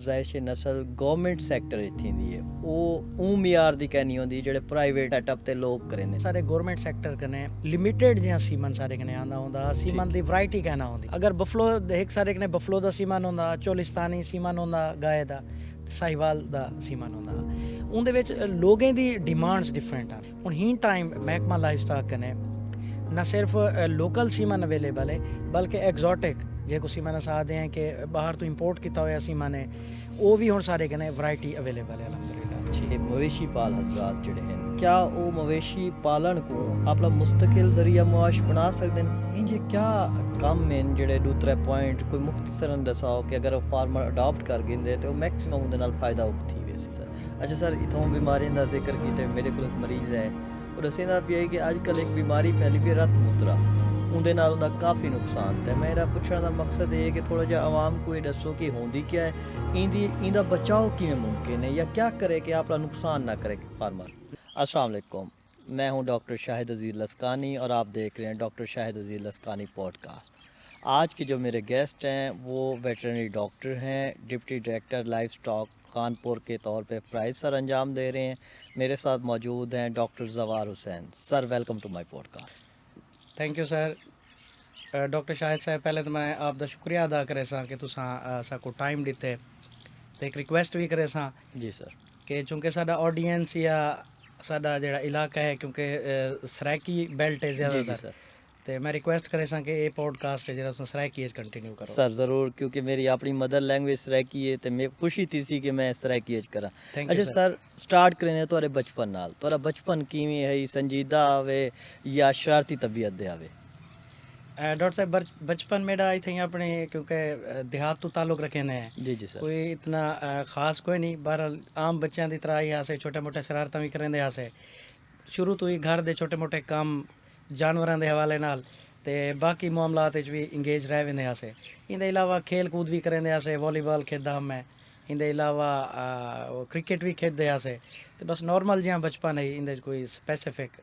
जायश नस्ल government sector थींदी है वो मियार दी कहनी होंदी जेह्ड़े प्राइवेट सेटअप ते लोग करेंदे सारे गौरमेंट सैक्टर कन्नै लिमिटेड जि'यां सीमन सारे कन्नै आंदा होंदा सीमन दी वैरायटी कहना होंदी अगर बफलो एक सारे कन्नै बफलो दा सीमन होंदा चोलिस्तानी सीमन होंदा गाय दा ते साहिवाल दा सीमन होंदा उं'दे बिच लोगें दी डिमांड्स डिफरेंट आ हुन ही टाइम महकमा लाइफ स्टॉक कन्नै ना सिर्फ लोकल सीमन अवेलेबल है बल्कि एग्जॉटिक जे को सीमन अस आखदे हैं कि बाहर तो इंपोर्ट किया होया सीमन है वो भी हुण सारे कन्नै वैरायटी अवेलेबल है अलहमदुलिल्लाह। ठीक है मवेशी पाल हजरात जेह्ड़े हैं क्या वो मवेशी पालन को अपना मुस्तकिल जरिया मुआश बना सकते हैं इंजे क्या कम हैं जेह्ड़े दो त्रै पॉइंट कोई मुख्तसरन दसाओ कि अगर फार्मर अडॉप्ट कर गिंदे तो मैक्सिमम उहदे नाल फायदा थी वैसे सर। अच्छा सर इत्थों बीमारियों का जिक्र कीते मेरे को एक मरीज है ਉਹ ਦੱਸਦਾ ਪਿਆ ਕਿ ਅੱਜ ਕੱਲ੍ਹ ਇੱਕ ਬਿਮਾਰੀ ਫੈਲੀ ਪਈ ਰਤ ਮੂਤਰਾ ਉਹਦੇ ਨਾਲ ਉਹਦਾ ਕਾਫੀ ਨੁਕਸਾਨ ਤੇ ਮੇਰਾ ਪੁੱਛਣ ਦਾ ਮਕਸਦ ਇਹ ਕਿ ਥੋੜਾ ਜਿਹਾ ਆਵਾਮ ਕੋਈ ਦੱਸੋ ਕਿ ਹੁੰਦੀ ਕੀ ਹੈ ਇਹਦਾ ਬਚਾਓ ਕਿਵੇਂ ਮੁਮਕਿਨ ਹੈ ਜਾਂ क्या करे कि आपका नुकसान ना करे फार्मर। अस्सलाम वालेकुम मैं हूं डॉक्टर शाहिद अजीज़ लस्कानी और आप देख रहे हैं डॉक्टर शाहिद अजीज़ लस्कानी पॉडकास्ट। आज के जो मेरे गेस्ट हैं वो वेटरनरी डॉक्टर हैं deputy director life stock Kanpur के तौर पे प्राइज सर अंजाम दे रहे हैं। मेरे साथ मौजूद हैं doctor Jawar Hussain. Sir welcome to my podcast. Thank you sir. Doctor Shahid साहब पहले तो मैं आपका शुक्रिया अदा करे सा कि तुसां साको टाइम दिते ते एक रिक्वेस्ट भी करे सा जी सर कि चूँकि साडा ऑडियंस या साडा जेड़ा इलाका है क्योंकि सराइकी बेल्ट है जी ज़्यादातर सर तो मैं रिक्वेस्ट करे सा कि ये पॉडकास्ट है जेड़ा सराइकी कंटिन्यू करो सर ज़रूर क्योंकि मेरी अपनी मदर लैंग्वेज सराइकी है तो मैं खुशी थी सी कि मैं सराइकी करा। थैंक अच्छा यू सर स्टार्ट करें थोड़े बचपन नाल थोड़ा बचपन किवें है संजीदा आवे या शरारती तबीयत दे आवे। डॉक्टर साहब बचपन मेरा इतने अपने क्योंकि देहात तो ताल्लुक रखे ने जी जी सर कोई इतना खास कोई नहीं बहरहाल आम बच्चों की तरह ही अस छोटे मोटे शरारत भी करेंदे अस शुरू तो ही घर के छोटे मोटे काम जानवरों के हवाले नाल ते बाकी मामलात भी इंगेज रह वेंदे अस इंदे अलावा खेल कूद भी करेंदे अस वॉलीबॉल खेलदा हम मैं इंदे अलावा क्रिकेट भी खेलते अस तो बस नॉर्मल जियां बचपन है इंदे कोई स्पेसिफिक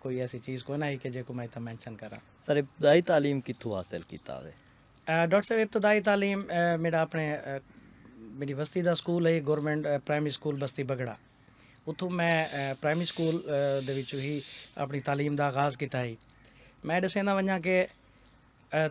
कोई ऐसी चीज़ कोई ना ही कि जेको मैं इतना मैंशन करा। सर इब्तदाई तालीम कित्थों हासिल कीता होवे। डॉक्टर साहब इब्तदाई तालीम मेरा अपने मेरी बस्ती का स्कूल है गौरमेंट प्राइमरी स्कूल बस्ती बगड़ा उत्थों मैं प्राइमरी स्कूल दे विचों ही अपनी तालीम का आगाज़ किया है। मैं दस्सना वजां कि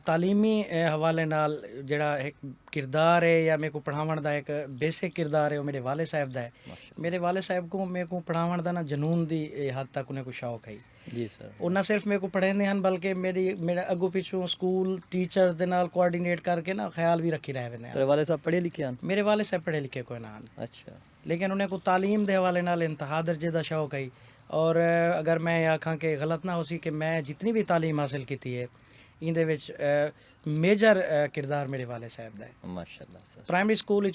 तालीमी हवाले नाल जेड़ा एक किरदार है या मेरे को पढ़ावन का एक बेसिक किरदार है वो मेरे वाले साहब का है। मेरे वाले साहब को मेरे को पढ़ावन का ना जनून की हद तक उन्हें को शौक है जी सर वो ना सिर्फ मेरे को पढ़ाते हैं बल्कि मेरा अगों पिछों स्कूल टीचर्स के नाल कोआर्डीनेट करके ना ख्याल भी रखी रहे हैं। तेरे वाले साहब पढ़े लिखे हैं। मेरे वाले साहब पढ़े लिखे कोई ना अच्छा लेकिन उन्हें को तालीम के हवाले नाल इंतहा दर्जे का शौक है और अगर मैं आखां कि गलत ना हो सी कि मैं जितनी भी तालीम हासिल की है इंदे विच मेजर किरदार मेरे वाले साहब का है माशाल्लाह सर। प्राइमरी स्कूल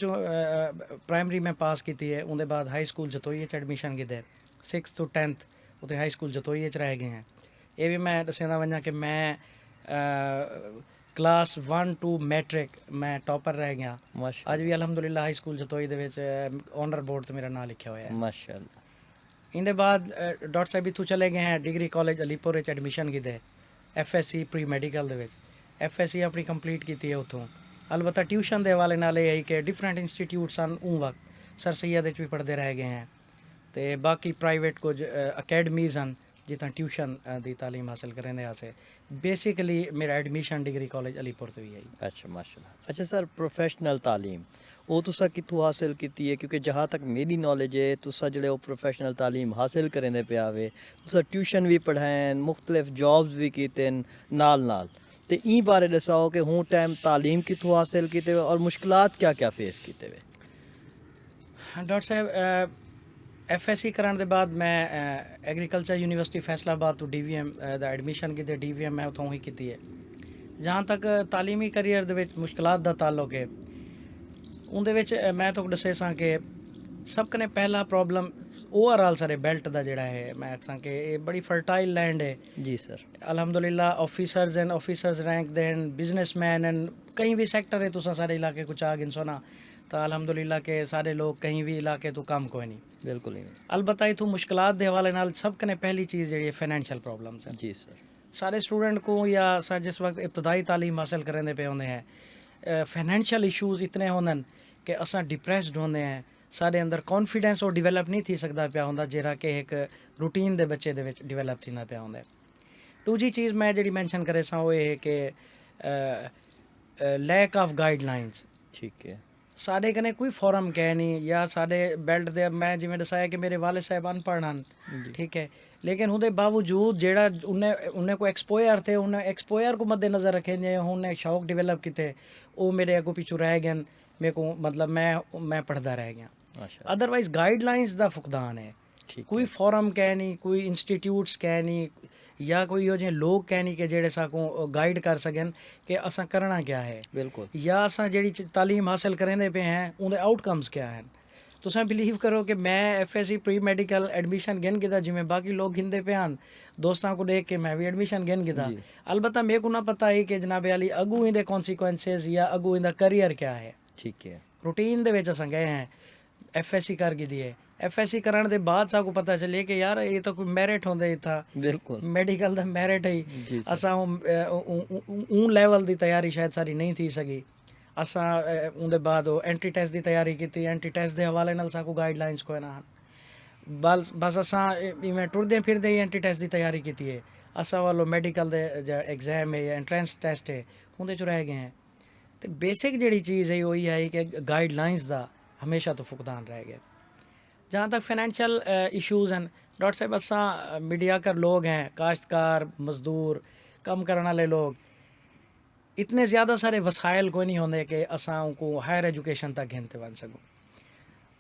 प्राइमरी में पास की है उनके बाद हाई स्कूल जतोई एडमिशन किए 6th to 10th उत्थे हाई स्कूल जतोई रह गए हैं। ये भी मैं दस्सना वजां कि मैं क्लास 1 to मैट्रिक मैं टॉपर रह गया अज भी अलहमदुलिल्लाह हाई स्कूल जतोई दे विच ऑनर बोर्ड ते मेरा नाम लिखा हुआ है माशाल्लाह। इंदे बाद डॉक्टर साहब इत्थों चले गए हैं डिग्री कॉलेज अलीपुर एडमिशन किए FSc प्री मैडिकल दे विच FSc अपनी कंप्लीट की है उत्थों अलबत्ता ट्यूशन के हवाले नाल ये है कि डिफरेंट इंस्टीट्यूट सन उस वक्त सर सैयद भी पढ़ते रह गए हैं तो बाकी प्राइवेट कुछ अकैडमीज़ हैं जितना ट्यूशन की तालीम हासिल करें अस बेसिकली मेरा एडमिशन डिग्री कॉलेज अलीपुर तो ही है। अच्छा माशाल्लाह। अच्छा सर प्रोफेशनल तालीम वो तुसा कित्थों हासिल की है क्योंकि जहाँ तक मेरी नॉलेज है तुसा जो वो प्रोफेशनल तालीम हासिल करेंदे पे आवे तुसा ट्यूशन भी पढ़ाएं मुख्तलिफ जॉब्स भी कीते नाल तो ई बारे दसाओ कि हूँ टाइम तालीम कित्थों हासिल कीते और मुश्किलात क्या क्या फेस कीते वे। डॉक्टर साहब FSc कराने के बाद मैं एग्रीकल्चर यूनिवर्सिटी फैसलाबाद तो DVM का एडमिशन की DVM मैं उतों ही की है। जहाँ तक तालीमी करियर दे विच मुश्किलात का ताल्लुक है उनके मैं तो दसे सा कि सब कने पहला प्रॉब्लम ओवरऑल सारे बेल्ट का जोड़ा है मैं आखा कि ये बड़ी फर्टाइल लैंड है जी सर अलहमदुलिल्लाह officers rank then businessman and कहीं भी सेक्टर है तुसा सारे इलाके कुछ आ गिन सोना तो अलहमदुलिल्लाह के सारे लोग कहीं भी इलाके तो कम कोई नहीं बिल्कुल नहीं अलबत्ता इतों मुश्किलात के हवाले नाल सब कने पहली चीज़ जी फाइनेंशियल प्रॉब्लम्स है। जी सर सारे स्टूडेंट को या सर जिस वक्त इब्तदाई तालीम हासिल करने पे होंगे हैं फाइनेंशियल इशूज़ इतने होंगे ਕਿ ਅਸਾਂ ਡਿਪਰੈਸਡ ਹੁੰਦੇ ਹਾਂ, ਸਾਡੇ ਅੰਦਰ ਕੌਨਫੀਡੈਂਸ ਉਹ ਡਿਵੈਲਪ ਨਹੀਂ ਥੀ ਸਕਦਾ ਪਿਆ ਹੁੰਦਾ ਜਿਹੜਾ ਕਿ ਇੱਕ ਰੂਟੀਨ ਦੇ ਬੱਚੇ ਦੇ ਵਿੱਚ ਡਿਵੈਲਪ ਥੀਂਦਾ ਪਿਆ ਹੁੰਦਾ। ਦੂਜੀ ਚੀਜ਼ ਮੈਂ ਜਿਹੜੀ ਮੈਂਸ਼ਨ ਕਰੇ ਸਾਂ ਉਹ ਇਹ ਕਿ ਲੈਕ ਆਫ ਗਾਈਡਲਾਈਨਸ। ਠੀਕ ਹੈ। ਸਾਡੇ ਕਨੇ ਕੋਈ ਫੋਰਮ ਕਹਿ ਨਹੀਂ ਜਾਂ ਸਾਡੇ ਬੈਲਟ ਦੇ, ਮੈਂ ਜਿਵੇਂ ਦੱਸਿਆ ਕਿ ਮੇਰੇ ਵਾਲਿਦ ਸਾਹਿਬ ਅਨਪੜ੍ਹ ਹਨ, ਠੀਕ ਹੈ, लेकिन ਉਹਦੇ ਬਾਵਜੂਦ ਜਿਹੜਾ ਉਹਨੇ ਕੋ ਐਕਸਪੋਇਰ ਥੇ, ਉਹਨੇ ਐਕਸਪੋਇਰ ਕੋ ਮੱਦੇ ਨਜ਼ਰ ਰੱਖੇ ਜੇ ਉਹਨੇ ਸ਼ੌਕ ਡਿਵੈਲਪ ਕੀਤੇ, ਉਹ ਮੇਰੇ ਅੱਗੋਂ ਪਿੱਛੋਂ ਰਹਿ ਗਏ, ਮੇਰੇ ਕੋ ਮਤਲਬ ਮੈਂ ਪੜ੍ਹਦਾ ਰਹਿ ਗਿਆ। ਅਦਰਵਾਈਜ਼ ਗਾਈਡਲਾਈਨਸ ਦਾ ਫੁਕਦਾਨ ਹੈ, ਕੋਈ ਫੋਰਮ ਕਹਿ ਨਹੀਂ, ਕੋਈ ਇੰਸਟੀਟਿਊਟਸ ਕਹਿ ਨਹੀਂ, ਜਾਂ ਕੋਈ ਇਹੋ ਜਿਹੇ ਲੋਕ ਕਹਿ ਨਹੀਂ ਕਿ ਜਿਹੜੇ ਸਾਕੋਂ गाइड कर सकन कि असा करना क्या है, बिल्कुल, या असा जी तालीम हासिल करेंदे पे हैं उनके आउटकम्स क्या हैं। तुसें बिलीव करो कि मैं FSC प्री मैडिकल एडमिशन गिन कीता जिमें बाकी लोग गिनते पे हैं, दोस्तों को देख के मैं भी एडमिशन गिन कीता। अलबत्ता मेरे को ना पता ही कि जनाब अली अगू इनके कॉन्सिक्वेंसेस या अगू इनका करियर क्या है। ठीक है, रूटीन दे विच असां गए हैं, FSC कर गी है, FSC करने के बाद साकू पता चले कि यार ये तो कोई मैरिट होंदे था, बिल्कुल मैडिकल दा मैरिट है। असां ऊं लेवल दी तैयारी शायद सारी नहीं थी सकी। असां उनके बाद एंट्री टेस्ट की तैयारी की, एंट्री टेस्ट के हवाले नाल साकू गाइडलाइंस कोई ना बस असां इवें टुरदे फिरदे ही एंट्री टेस्ट की तैयारी की है। असां वालों मैडिकल दे एग्जाम है या एंट्रेंस टेस्ट है उनदे च रह गए हैं। तो बेसिक जिहड़ी चीज़ है वही है कि गाइडलाइंस का हमेशा तो फुकदान रह गया। जहाँ तक फाइनेंशियल इशूज़ हैं डॉक्टर साहब, असा मीडिया कर लोग हैं, काश्तकार मजदूर कम करने वाले लोग, इतने ज़्यादा सारे वसाइल कोई नहीं होंगे कि असा उनको हायर एजुकेशन तक गिनते बन सकूँ।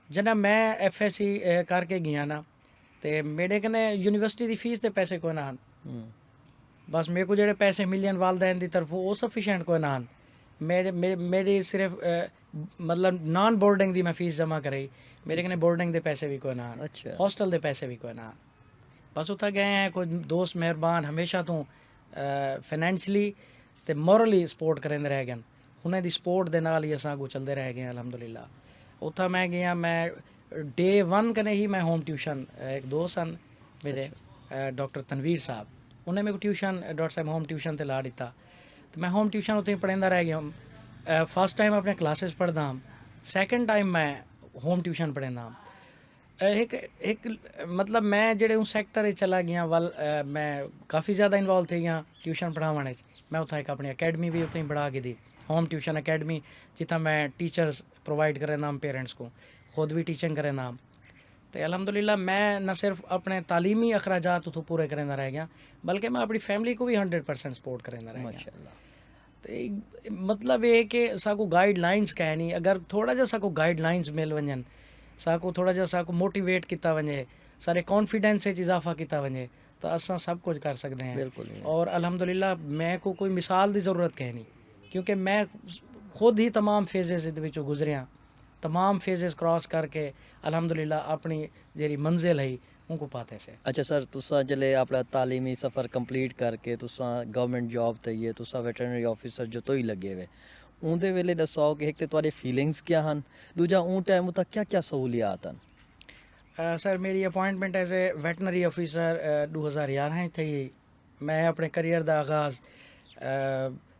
जना मैं FSC करके गया ना, तो मेरे कने यूनिवर्सिटी की फीस के पैसे कोई ना हन, बस मेरे को जेडे पैसे मिलियन वालदैन की तरफों वो सफिशेंट कोई ना हन। मेरी सिर्फ मतलब नॉन बोर्डिंग की मैं फीस जमा कराई, मेरे कने बोर्डिंग के पैसे भी कोई ना हन, हॉस्टल के पैसे भी कोई ना हन। बस उत्थे गए हैं कोई दोस्त मेहरबान हमेशा तो फाइनैंशली तो मॉरली सपोर्ट करेंदे रह गए, उन्हें दी सपोर्ट दे नाल ही असां अगों चलते रह गए अलहमदुलिल्लाह। उत्थे मैं गया, मैं डे 1 कने ही मैं होम ट्यूशन, एक दोस्त सन मेरे डॉक्टर तनवीर साहब, उन्हें मेरे को ट्यूशन डॉक्टर साहब होम ट्यूशन ते ला दिता, तो मैं होम ट्यूशन उत्थे पढ़ांदा रह गया। फर्स्ट टाइम अपने क्लासेस पढ़दा, सैकेंड टाइम मैं होम ट्यूशन पढ़ांदा। एक मतलब मैं जेड़े उस सैक्टर चला गया वल मैं काफ़ी ज़्यादा इन्वॉल्व थी गया ट्यूशन पढ़ाने। मैं उत्थे एक अपनी अकैडमी भी उत्थे बढ़ा के दी, होम ट्यूशन अकैडमी, जितना मैं टीचर्स प्रोवाइड करें नाम पेरेंट्स को, खुद भी टीचिंग करें नाम। तो अलहमदुलिल्लाह मैं न सिर्फ अपने तालीमी अखराजात उतो पूरे करेंदा रह गया, बल्कि मैं अपनी फैमिली को भी 100% सपोर्ट करेंदा रह गया। तो मतलब ये कि साकू गाइडलाइंस कह नहीं, अगर थोड़ा जा साकू गाइडलाइंस मिल वजन, साकू थोड़ा जा साकू मोटिवेट किया वजे, सारे कॉन्फिडेंस इजाफा किया वजे, तो असा सब कुछ कर सकते हैं। बिल्कुल। और अल्हम्दुलिल्लाह मैं को कोई मिसाल की ज़रूरत कह नहीं, क्योंकि मैं खुद ही तमाम फेजेस गुजरिया, तमाम फेजेस क्रॉस करके अल्हम्दुलिल्लाह अपनी जी मंजिल है उनको पाते से। अच्छा सर, तुसा जले अपना तालीमी सफ़र कंप्लीट करके तुसा गवर्नमेंट जॉब ते ये तुसा वेटरनरी ऑफिसर जो तो ही लगे हुए, उनके वेले दसो कि एक तो तुहाडी फीलिंग्स क्या हैं, दूजा उन टाइम तक क्या क्या सहूलियात हैं। सर मेरी appointment as a veterinary officer 2011 थी। मैं अपने करियर का आगाज़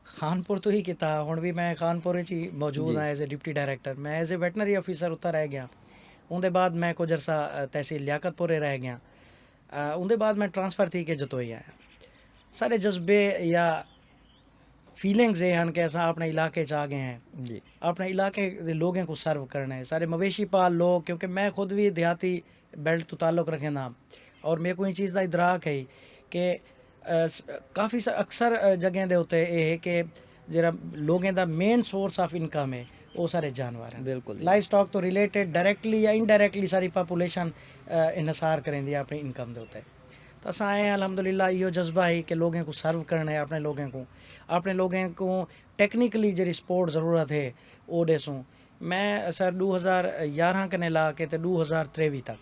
खानपुर तो ही किया, हुण भी मैं खानपुर ही मौजूद हाँ एज ए डिप्टी डायरैक्टर। मैं एज ए वेटनरी ऑफिसर उत्तर रह गया, उनके बाद मैं कुछ अरसा तहसील लियाकतपुरे रह गया, उनके बाद मैं ट्रांसफ़र थी के जतोई आया। सारे जज्बे या फीलिंग्स ये हैं कि असा अपने इलाके आ गए हैं जी, अपने इलाके के लोगों को सर्व करना है। सारे मवेशी पाल लोग, क्योंकि मैं खुद भी देहाती बेल्ट तो ताल्लुक़ रखना, और मेरे को इन चीज़ का इदराक है कि काफ़ी अक्सर जगह के उत्ते ये कि जरा लोगों का मेन सोर्स ऑफ इनकम है वो सारे जानवर हैं। बिल्कुल, लाइफ स्टॉक तो रिलेटेड डायरैक्टली या इनडायरैक्टली सारी पॉपुलेशन इन्हिसार करेंदी है अपनी इनकम के उत्ते। तो असा आए अल्हम्दुलिल्लाह यो जज्बा है कि लोगों को सर्व करना है, अपने लोगों को टेक्निकली जी सपोर्ट ज़रूरत है वो देसूँ। मैं सर 2011 कने ला के तो 2023 तक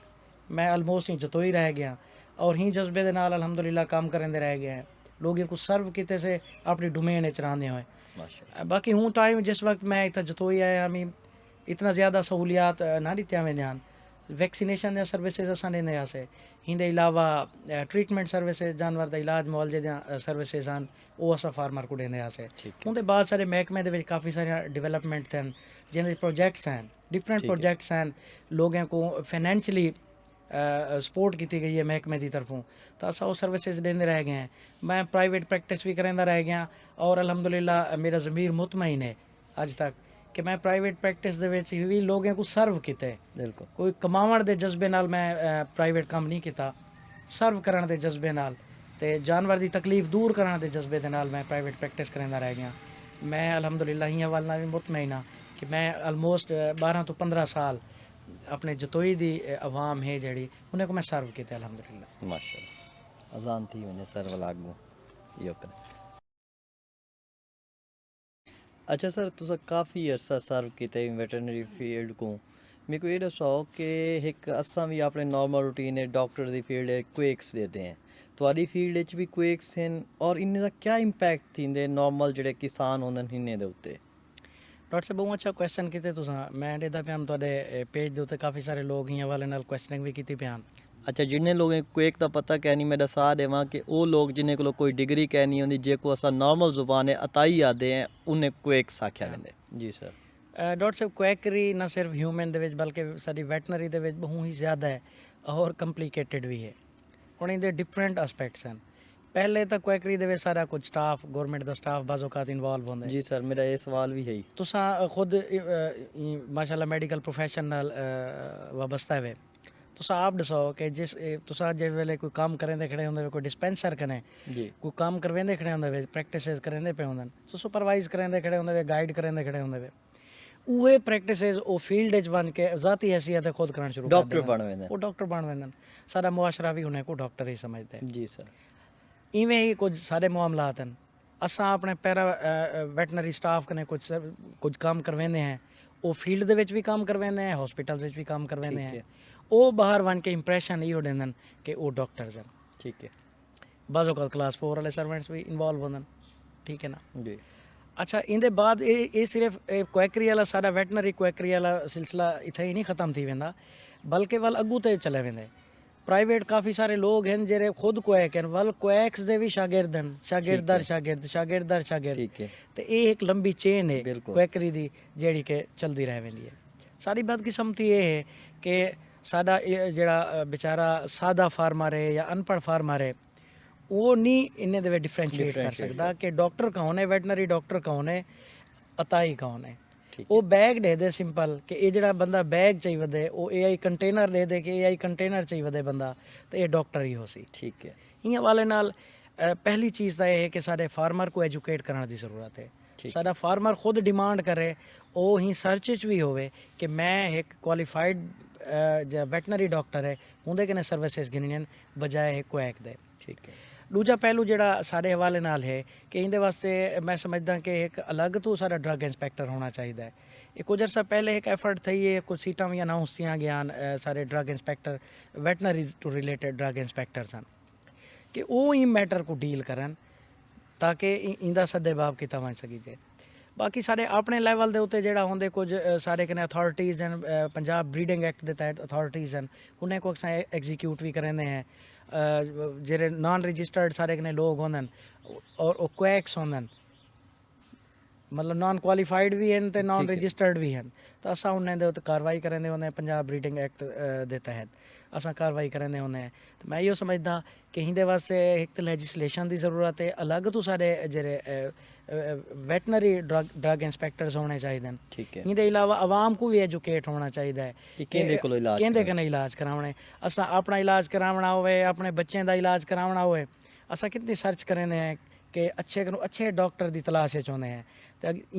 मैं ऑलमोस्ट ही जतोई रह गया, और ही जज्बे के नाल अल्हम्दुलिल्लाह काम करेंदे रह गए हैं, लोगों को सर्व किते से अपनी डोमेन चराने हुए। बाकी हूँ टाइम जिस वक्त मैं इतना जतोई आया, हमें इतना ज़्यादा सहूलियात ना दित्या में ध्यान, वैक्सीनेशन ਦੀਆਂ ਸਰਵਿਸਿਜ਼ ਅਸਾਂ ਦਿੰਦੇ ਆਸੇ ਇਹਦੇ ਇਲਾਵਾ ਟ੍ਰੀਟਮੈਂਟ ਸਰਵਿਸਿਜ਼ ਜਾਨਵਰ ਦਾ ਇਲਾਜ ਮੁਆਲਜੇ ਦੀਆਂ ਸਰਵਿਸਿਜ਼ ਹਨ ਉਹ ਅਸਾਂ ਫਾਰਮਰ ਕੋਲ ਦਿੰਦੇ ਆਸੇ ਉਹਦੇ ਬਾਅਦ ਸਾਰੇ ਮਹਿਕਮੇ ਦੇ ਵਿੱਚ ਕਾਫੀ ਸਾਰੀਆਂ ਡਿਵੈਲਪਮੈਂਟ ਹਨ ਜਿਹਦੇ ਪ੍ਰੋਜੈਕਟਸ ਹਨ ਡਿਫਰੈਂਟ ਪ੍ਰੋਜੈਕਟਸ ਹਨ ਲੋਕਾਂ को फाइनेंशियली ਸਪੋਰਟ ਕੀਤੀ ਗਈ ਹੈ ਮਹਿਕਮੇ ਦੀ ਤਰਫੋਂ ਤਾਂ ਅਸਾਂ ਉਹ ਸਰਵਿਸਿਜ਼ ਦਿੰਦੇ ਰਹਿ ਗਏ ਹਾਂ ਮੈਂ ਪ੍ਰਾਈਵੇਟ ਪ੍ਰੈਕਟਿਸ ਵੀ ਕਰਾਂਦਾ ਰਹਿ ਗਿਆ ਔਰ ਅਲਹਮਦੁਲਿਲਾ ਮੇਰਾ ਜ਼ਮੀਰ ਮੁਤਮਈਨ ਹੈ ਅੱਜ ਤੱਕ ਕਿ ਮੈਂ ਪ੍ਰਾਈਵੇਟ ਪ੍ਰੈਕਟਿਸ ਦੇ ਵਿੱਚ ਵੀ ਲੋਕਾਂ ਨੂੰ ਸਰਵ ਕੀਤਾ ਹੈ ਬਿਲਕੁਲ ਕੋਈ ਕਮਾਉਣ ਦੇ ਜਜ਼ਬੇ ਨਾਲ ਮੈਂ ਪ੍ਰਾਈਵੇਟ ਕੰਮ ਨਹੀਂ ਕੀਤਾ ਸਰਵ ਕਰਨ ਦੇ ਜਜ਼ਬੇ ਨਾਲ ਤੇ ਜਾਨਵਰ ਦੀ ਤਕਲੀਫ ਦੂਰ ਕਰਨ ਦੇ ਜਜ਼ਬੇ ਦੇ ਨਾਲ ਮੈਂ ਪ੍ਰਾਈਵੇਟ ਪ੍ਰੈਕਟਿਸ ਕਰਾਂਦਾ ਰਹਿ ਗਿਆ ਮੈਂ ਅਲਹਮਦੁਲਿਲਾ ਹੀ ਹਵਾਲੇ ਨਾਲ ਵੀ ਮੁਤਮਈਨ ਹਾਂ ਕਿ ਮੈਂ ਆਲਮੋਸਟ 12 ਤੋਂ 15 ਸਾਲ ਆਪਣੇ ਜਤੋਈ ਦੀ ਆਵਾਮ ਹੈ ਜਿਹੜੀ ਉਹਨੇ ਕੋ ਮੈਂ ਸਰਵ ਕੀਤਾ ਅਲਹਮਦੁਲਿਲਾ माशाल्लाह अजान थी वञे सर वलागू इहो करे अच्छा सर तुसां काफ़ी अरसा सर्व कीते वैटरनरी फील्ड को मेरे को ये दसो कि एक असां भी अपने नॉर्मल रूटीन है डॉक्टर दी फील्ड है क्वेक्स देते हैं ਤੁਹਾਡੀ ਫੀਲਡ ਵਿੱਚ ਵੀ क्वेक्स हैं और इन्हें ਦਾ क्या इंपैक्ट थींदे नॉर्मल ਜਿਹੜੇ ਕਿਸਾਨ ਹੁੰਦੇ ਇन्हें ਦੇ ਉੱਤੇ ਡਾਕਟਰ ਸਾਹਿਬ ਬਹੁਤ ਅੱਛਾ ਕੁਐਸਚਨ ਕੀਤੇ ਤੁਸੀਂ ਮੈਂ ਇਹਦਾ ਪਿਆ ਤੁਹਾਡੇ ਪੇਜ ਦੇ ਉੱਤੇ ਕਾਫੀ ਸਾਰੇ ਲੋਕ ਹੀ ਹਵਾਲੇ ਨਾਲ ਕੁਐਸਚਨਿੰਗ ਵੀ ਕੀਤੀ ਪਿਆ अच्छा जिन्हें लोगों क्वेक का पता कहनी मैं दसा देव कि वो लोग जिन्हें को कोई डिग्री कहनी होंगी जे को असा नॉर्मल जुबान है अताई आते हैं उन्हें क्वेक्स आख्या वेंदे जी सर ਡਾਕਟਰ ਸਾਹਿਬ ਕੁਐਕਰੀ ਨਾ ਸਿਰਫ ਹਿਊਮਨ ਦੇ ਵਿੱਚ ਬਲਕਿ ਸਾਡੀ ਵੈਟਰਨਰੀ ਦੇ ਵਿੱਚ ਬਹੁਤ ਹੀ ਜ਼ਿਆਦਾ ਹੈ ਔਰ ਕੰਪਲਿਕੇਟਿਡ ਵੀ ਹੈ ਹੁਣ ਇਹਦੇ ਡਿਫਰੈਂਟ ਐਸਪੈਕਟਸ ਹਨ ਪਹਿਲੇ ਤਾਂ ਕੁਐਕਰੀ ਦੇ ਵਿੱਚ ਸਾਰਾ ਕੁਝ ਸਟਾਫ ਗਵਰਨਮੈਂਟ ਦਾ ਸਟਾਫ ਬਾਜ਼ੋਕਾਤ ਇਨਵੋਲਵ ਹੁੰਦਾ जी सर मेरा ये सवाल भी है ਤੁਸੀਂ ਖੁਦ ਮਾਸ਼ਾਅੱਲਾ ਮੈਡੀਕਲ ਪ੍ਰੋਫੈਸ਼ਨ ਨਾਲ ਵਾਬਸਤਾ ਹੈ ਤੁਸੀਂ ਆਪ ਦੱਸੋ ਕਿ ਜਿਸ ਤੁਸੀਂ ਜਿਸ ਵੇਲੇ ਕੋਈ ਕੰਮ ਕਰਦੇ ਖੜੇ ਹੁੰਦੇ ਕੋਈ ਡਿਸਪੈਂਸਰ ਕਨੇ जी ਕੋਈ ਕੰਮ ਕਰਵਾਉਂਦੇ ਖੜੇ ਹੁੰਦੇ ਵੇ ਪ੍ਰੈਕਟਿਸਿਸ ਕਰਦੇ ਪਏ ਹੁੰਦੇ ਸੋ ਸੁਪਰਵਾਈਜ਼ ਕਰਦੇ ਖੜੇ ਹੁੰਦੇ ਵੇ ਗਾਈਡ ਕਰਦੇ ਖੜੇ ਹੁੰਦੇ ਵੇ ਉਹ ਪ੍ਰੈਕਟਿਸਿਸ ਉਹ ਫੀਲਡ ਵਿੱਚ ਬਣ ਕੇ ਜ਼ਾਤੀ ਹੈਸੀਅਤ ਖੁਦ ਕਰਨ ਸ਼ੁਰੂ ਕਰ डॉक्टर बन वेंदे ਉਹ ਡਾਕਟਰ ਬਣ ਵੰਦਨ ਸਾਡਾ ਮੁਆਸ਼ਰਾ ਵੀ ਉਹਨੇ ਕੋ ਡਾਕਟਰ ਹੀ ਸਮਝਦਾ ਹੈ जी सर ਇਵੇਂ ਹੀ ਕੁਝ ਸਾਡੇ ਮਾਮਲਾਤ ਹਨ ਅਸਾਂ ਆਪਣੇ ਪੈਰਾ ਵੈਟਰਨਰੀ ਸਟਾਫ ਕਨੇ ਕੁਝ ਕੰਮ ਕਰਵਾਉਂਦੇ ਹਾਂ ਉਹ ਫੀਲਡ ਦੇ ਵਿੱਚ ਵੀ ਕੰਮ ਕਰਵਾਉਂਦੇ ਹਾਂ ਹਸਪੀਟਲਸ ਵਿੱਚ ਵੀ ਕੰਮ ਕਰਵਾਉਂਦੇ ਹਾਂ ਉਹ ਬਾਹਰ ਬਣ ਕੇ ਇੰਪ੍ਰੈਸ਼ਨ ਇਹੋ ਦਿੰਦੇ ਕਿ ਉਹ ਡਾਕਟਰਸ ਹਨ ठीक है ਬਾਜ਼ੋਕਾਤ ਕਲਾਸ 4 ਵਾਲੇ ਸਰਵੈਂਟਸ ਵੀ ਇਨਵੋਲਵ ਹੁੰਦੇ ਠੀਕ ਹੈ ਨਾ जी ਅੱਛਾ ਇਹਦੇ ਬਾਅਦ ਇਹ ਸਿਰਫ ਕੁਐਕਰੀ ਵਾਲਾ ਸਾਡਾ ਵੈਟਰਨਰੀ ਕੁਐਕਰੀ ਵਾਲਾ ਸਿਲਸਿਲਾ ਇੱਥੇ ਹੀ ਨਹੀਂ ਖਤਮ ਥੀ वेंदा ਬਲਕਿ ਵੱਲ ਅੱਗੂ ਤੇ ਚਲੇ वेंदे ਪ੍ਰਾਈਵੇਟ ਕਾਫੀ ਸਾਰੇ ਲੋਕ ਹਨ ਜਿਹੜੇ ਖੁਦ ਕੁਐਕ ਹਨ ਵੱਲ ਕੁਐਕਸ ਦੇ ਵੀ ਸ਼ਾਗਿਰਦ ਹਨ ਸ਼ਾਗਿਰਦਰ ਸ਼ਾਗਿਰਦ ठीक है ਤੇ ਇਹ ਇੱਕ ਲੰਬੀ ਚੇਨ ਹੈ ਬਿਲਕੁਲ। ਕੁਐਕਰੀ ਦੀ ਜਿਹੜੀ ਕਿ ਚਲਦੀ ਰਹਿ ਵੰਦੀ ਹੈ ਸਾਡੀ ਬਦਕਿਸਮਤੀ ਇਹ ਹੈ ਕਿ ਸਾਡਾ ਇਹ ਜਿਹੜਾ ਵਿਚਾਰਾ ਸਾਦਾ ਫਾਰਮਰ ਹੈ ਜਾਂ ਅਨਪੜ੍ਹ ਫਾਰਮਰ ਹੈ ਉਹ ਨਹੀਂ ਇਹਨੇ ਦੇ ਵਿੱਚ ਡਿਫਰੈਂਸ਼ੀਏਟ ਕਰ ਸਕਦਾ ਕਿ ਡਾਕਟਰ ਕੌਣ ਹੈ ਵੈਟਰਨਰੀ ਡਾਕਟਰ ਕੌਣ ਹੈ ਅਤਾਈ ਕੌਣ ਹੈ ਉਹ ਬੈਗ ਦੇ ਦੇ ਸਿੰਪਲ ਕਿ ਇਹ ਜਿਹੜਾ ਬੰਦਾ ਬੈਗ ਚਾਹੀ ਵਦੇ ਉਹ AI ਕੰਟੇਨਰ ਦੇ ਦੇ ਕਿ AI ਕੰਟੇਨਰ ਚਾਹੀ ਵਦੇ ਬੰਦਾ ਤੇ ਇਹ ਡਾਕਟਰ ਹੀ ਹੋ ਸੀ ठीक है ਇਹ ਹਵਾਲੇ ਨਾਲ ਪਹਿਲੀ ਚੀਜ਼ ਤਾਂ ਇਹ ਹੈ ਕਿ ਸਾਡੇ ਫਾਰਮਰ को ਐਜੂਕੇਟ ਕਰਨ ਦੀ ਜ਼ਰੂਰਤ ਹੈ ਸਾਡਾ ਫਾਰਮਰ ਖੁਦ ਡਿਮਾਂਡ ਕਰੇ ਉਹ ਹੀ ਸਰਚ ਵਿੱਚ ਵੀ ਹੋਵੇ ਕਿ ਮੈਂ ਇੱਕ ਕੁਆਲੀਫਾਈਡ ਜਿਹੜਾ ਵੈਟਰਨਰੀ ਡਾਕਟਰ ਹੈ ਉਹਦੇ ਕਿਨੇ ਸਰਵਿਸਿਜ਼ ਗਿਣੀਆਂ ਬਜਾਏ ਕੁਐਕ ਦੇ ठीक है ਦੂਜਾ ਪਹਿਲੂ ਜਿਹੜਾ ਸਾਡੇ ਹਵਾਲੇ ਨਾਲ ਹੈ ਕਿ ਇਹਦੇ ਵਾਸਤੇ ਮੈਂ ਸਮਝਦਾ ਕਿ ਇੱਕ ਅਲੱਗ ਤੋਂ ਸਾਡਾ ਡਰੱਗ ਇੰਸਪੈਕਟਰ ਹੋਣਾ ਚਾਹੀਦਾ ਹੈ ਇਹ ਕੁਝ ਅਰਸਾ ਪਹਿਲੇ ਇੱਕ ਐਫਰਟ ਥਈ ਹੈ ਕੁਝ ਸੀਟਾਂ ਵੀ ਅਨਾਉਂਸ ਕੀਤੀਆਂ ਗਿਆ ਸਾਰੇ drug inspector veterinary to related drug inspectors ਹਨ ਕਿ ਉਹ ਹੀ ਮੈਟਰ को ਡੀਲ ਕਰਨ ਤਾਂ ਕਿ ਇਹਦਾ ਸੱਦੇਬਾਬ ਕੀਤਾ ਜਾ ਸਕੀ ਜੇ ਬਾਕੀ ਸਾਡੇ ਆਪਣੇ ਲੈਵਲ ਦੇ ਉੱਤੇ ਜਿਹੜਾ ਹੁੰਦੇ ਕੁਝ ਸਾਡੇ ਕਨੇ ਅਥਾਰਟੀਜ਼ ਹਨ ਪੰਜਾਬ ਬਰੀਡਿੰਗ ਐਕਟ ਦੇ ਤਹਿਤ ਅਥਾਰਟੀਜ਼ ਹਨ ਉਹਨੇ ਕੋ ਅਸਾਂ ਐਗਜ਼ੀਕਿਊਟ ਵੀ ਕਰਦੇ ਹੈ ਜਿਹੜੇ ਨਾਨ ਰਜਿਸਟਰਡ ਸਾਰੇ ਕਨੇ ਲੋਕ ਹੁੰਦੇ ਔਰ ਉਹ ਕੁਐਕਸ ਹੁੰਦੇ ਮਤਲਬ ਨਾਨ ਕੁਆਲੀਫਾਈਡ ਵੀ ਹਨ ਤੇ ਨਾਨ ਰਜਿਸਟਰਡ ਵੀ ਹਨ ਤਾਂ ਅਸਾਂ ਉਹਨਾਂ ਦੇ ਉੱਤੇ ਕਾਰਵਾਈ ਕਰਦੇ ਹੁੰਦੇ ਪੰਜਾਬ ਬਰੀਡਿੰਗ ਐਕਟ ਦੇ ਤਹਿਤ ਅਸਾਂ ਕਾਰਵਾਈ ਕਰਦੇ ਹੁੰਦੇ ਤੇ ਮੈਂ ਇਹੋ ਸਮਝਦਾ ਕਿ ਇਹਦੇ ਵਾਸਤੇ ਇੱਕ ਤਾਂ ਲੈਜਿਸਲੇਸ਼ਨ ਦੀ ਜ਼ਰੂਰਤ ਹੈ ਅਲੱਗ ਤੋਂ ਸਾਡੇ ਜਿਹੜੇ ਵੈਟਰਨਰੀ ਡਰੱਗ ਇੰਸਪੈਕਟਰਸ ਹੋਣੇ ਚਾਹੀਦੇ ਹਨ ठीक है ਇਹਦੇ ਇਲਾਵਾ ਆਵਾਮ को ਵੀ ਐਜੂਕੇਟ ਹੋਣਾ ਚਾਹੀਦਾ ਹੈ कि कहंदे कोलो इलाज ਕਹਿੰਦੇ ਕਨੇ ਇਲਾਜ ਕਰਾਉਣੇ ਅਸਾਂ ਆਪਣਾ ਇਲਾਜ ਕਰਾਉਣਾ ਹੋਵੇ ਆਪਣੇ ਬੱਚਿਆਂ ਦਾ ਇਲਾਜ ਕਰਾਉਣਾ ਹੋਵੇ ਅਸਾਂ ਕਿੰਨੀ ਸਰਚ ਕਰਨੇ ਹੈ ਕਿ ਅੱਛੇ ਡਾਕਟਰ ਦੀ ਤਲਾਸ਼ ਵਿੱਚ ਹੁੰਦੇ ਹੈ ਤੇ